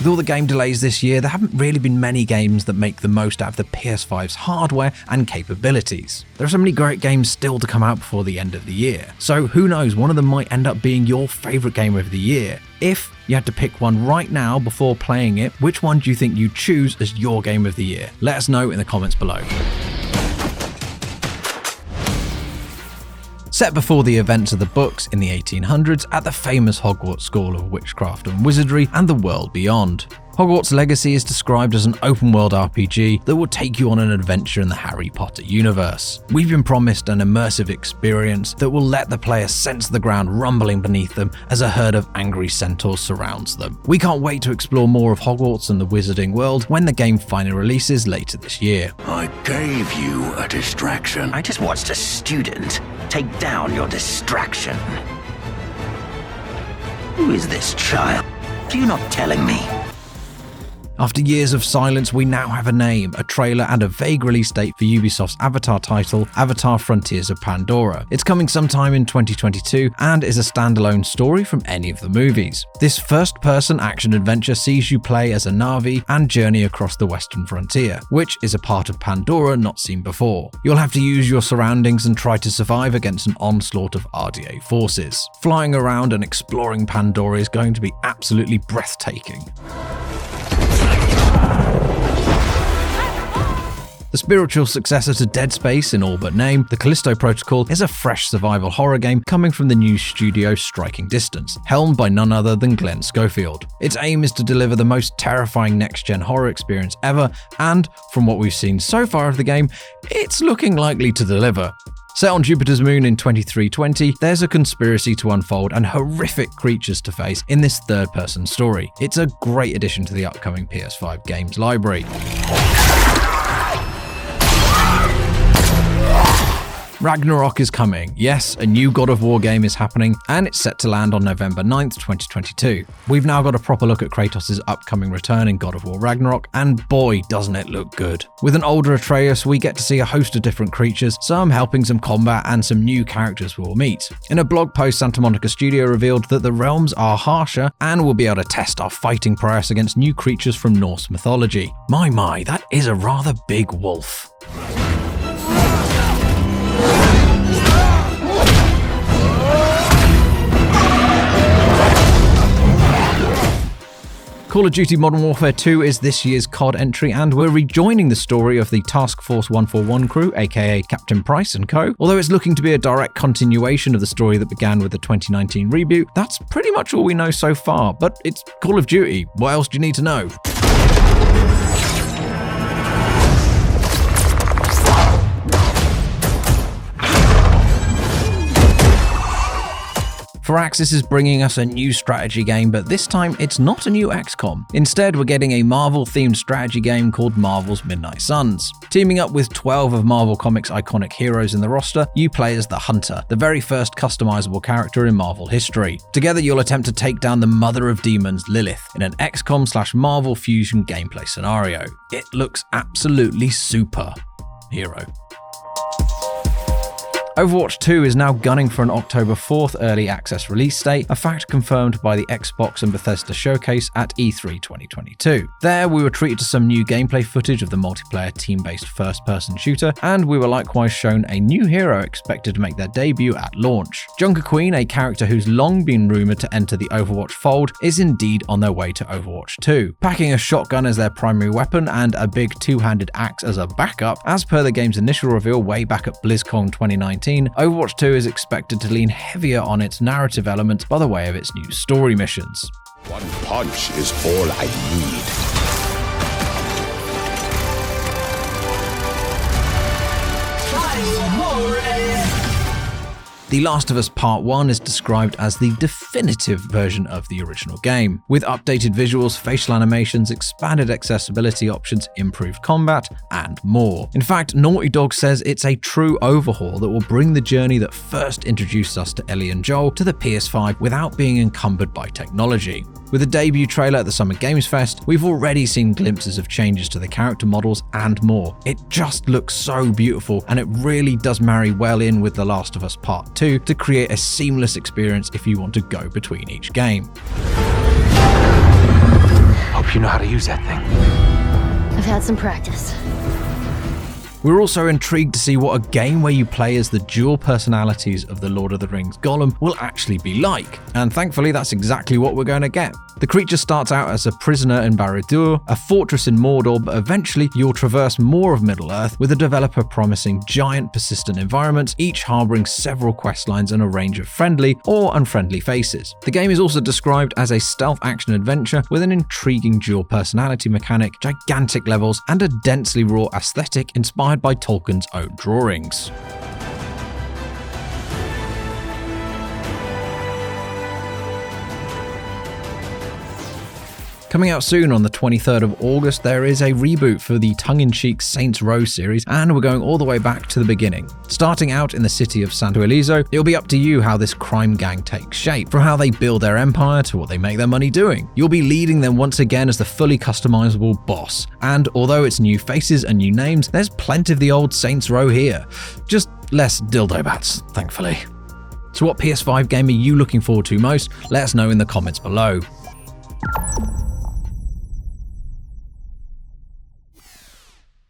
With all the game delays this year, there haven't really been many games that make the most out of the PS5's hardware and capabilities. There are so many great games still to come out before the end of the year, so who knows, one of them might end up being your favourite game of the year. If you had to pick one right now before playing it, which one do you think you'd choose as your game of the year? Let us know in the comments below. Set before the events of the books in the 1800s at the famous Hogwarts School of Witchcraft and Wizardry and the world beyond. Hogwarts Legacy is described as an open-world RPG that will take you on an adventure in the Harry Potter universe. We've been promised an immersive experience that will let the player sense the ground rumbling beneath them as a herd of angry centaurs surrounds them. We can't wait to explore more of Hogwarts and the wizarding world when the game finally releases later this year. I gave you a distraction. I just watched a student take down your distraction. Who is this child? Are you not telling me? After years of silence, we now have a name, a trailer, and a vague release date for Ubisoft's Avatar title, Avatar: Frontiers of Pandora. It's coming sometime in 2022 and is a standalone story from any of the movies. This first-person action-adventure sees you play as a Na'vi and journey across the western frontier, which is a part of Pandora not seen before. You'll have to use your surroundings and try to survive against an onslaught of RDA forces. Flying around and exploring Pandora is going to be absolutely breathtaking. The spiritual successor to Dead Space in all but name, the Callisto Protocol is a fresh survival horror game coming from the new studio Striking Distance, helmed by none other than Glenn Schofield. Its aim is to deliver the most terrifying next-gen horror experience ever, and from what we've seen so far of the game, it's looking likely to deliver. Set on Jupiter's moon in 2320, there's a conspiracy to unfold and horrific creatures to face in this third-person story. It's a great addition to the upcoming PS5 games library. Ragnarok is coming. Yes, a new God of War game is happening, and it's set to land on November 9th, 2022. We've now got a proper look at Kratos' upcoming return in God of War Ragnarok, and boy, doesn't it look good. With an older Atreus, we get to see a host of different creatures, some helping some combat and some new characters we'll meet. In a blog post, Santa Monica Studio revealed that the realms are harsher, and we'll be able to test our fighting prowess against new creatures from Norse mythology. My, that is a rather big wolf. Call of Duty Modern Warfare 2 is this year's COD entry, and we're rejoining the story of the Task Force 141 crew, aka Captain Price and co. Although it's looking to be a direct continuation of the story that began with the 2019 reboot, that's pretty much all we know so far, but it's Call of Duty. What else do you need to know? Firaxis is bringing us a new strategy game, but this time it's not a new XCOM. Instead, we're getting a Marvel-themed strategy game called Marvel's Midnight Suns. Teaming up with 12 of Marvel Comics' iconic heroes in the roster, you play as the Hunter, the very first customizable character in Marvel history. Together, you'll attempt to take down the Mother of Demons, Lilith, in an XCOM/Marvel fusion gameplay scenario. It looks absolutely super. Hero. Overwatch 2 is now gunning for an October 4th early access release date, a fact confirmed by the Xbox and Bethesda showcase at E3 2022. There, we were treated to some new gameplay footage of the multiplayer team-based first-person shooter, and we were likewise shown a new hero expected to make their debut at launch. Junker Queen, a character who's long been rumoured to enter the Overwatch fold, is indeed on their way to Overwatch 2. Packing a shotgun as their primary weapon and a big two-handed axe as a backup, as per the game's initial reveal way back at BlizzCon 2019, Overwatch 2 is expected to lean heavier on its narrative elements by the way of its new story missions. One punch is all I need. The Last of Us Part 1 is described as the definitive version of the original game, with updated visuals, facial animations, expanded accessibility options, improved combat, and more. In fact, Naughty Dog says it's a true overhaul that will bring the journey that first introduced us to Ellie and Joel to the PS5 without being encumbered by technology. With the debut trailer at the Summer Games Fest, we've already seen glimpses of changes to the character models and more. It just looks so beautiful, and it really does marry well in with The Last of Us Part 2 to create a seamless experience if you want to go between each game. Hope you know how to use that thing. I've had some practice. We're also intrigued to see what a game where you play as the dual personalities of the Lord of the Rings Gollum will actually be like, and thankfully that's exactly what we're going to get. The creature starts out as a prisoner in Barad-dûr, a fortress in Mordor, but eventually you'll traverse more of Middle-earth, with the developer promising giant persistent environments, each harboring several questlines and a range of friendly or unfriendly faces. The game is also described as a stealth action adventure with an intriguing dual personality mechanic, gigantic levels, and a densely raw aesthetic inspired by Tolkien's own drawings. Coming out soon on the 23rd of August, there is a reboot for the tongue-in-cheek Saints Row series, and we're going all the way back to the beginning. Starting out in the city of Santo Eliso, it'll be up to you how this crime gang takes shape, from how they build their empire to what they make their money doing. You'll be leading them once again as the fully customizable boss, and although it's new faces and new names, there's plenty of the old Saints Row here. Just less dildo bats, thankfully. So what PS5 game are you looking forward to most? Let us know in the comments below.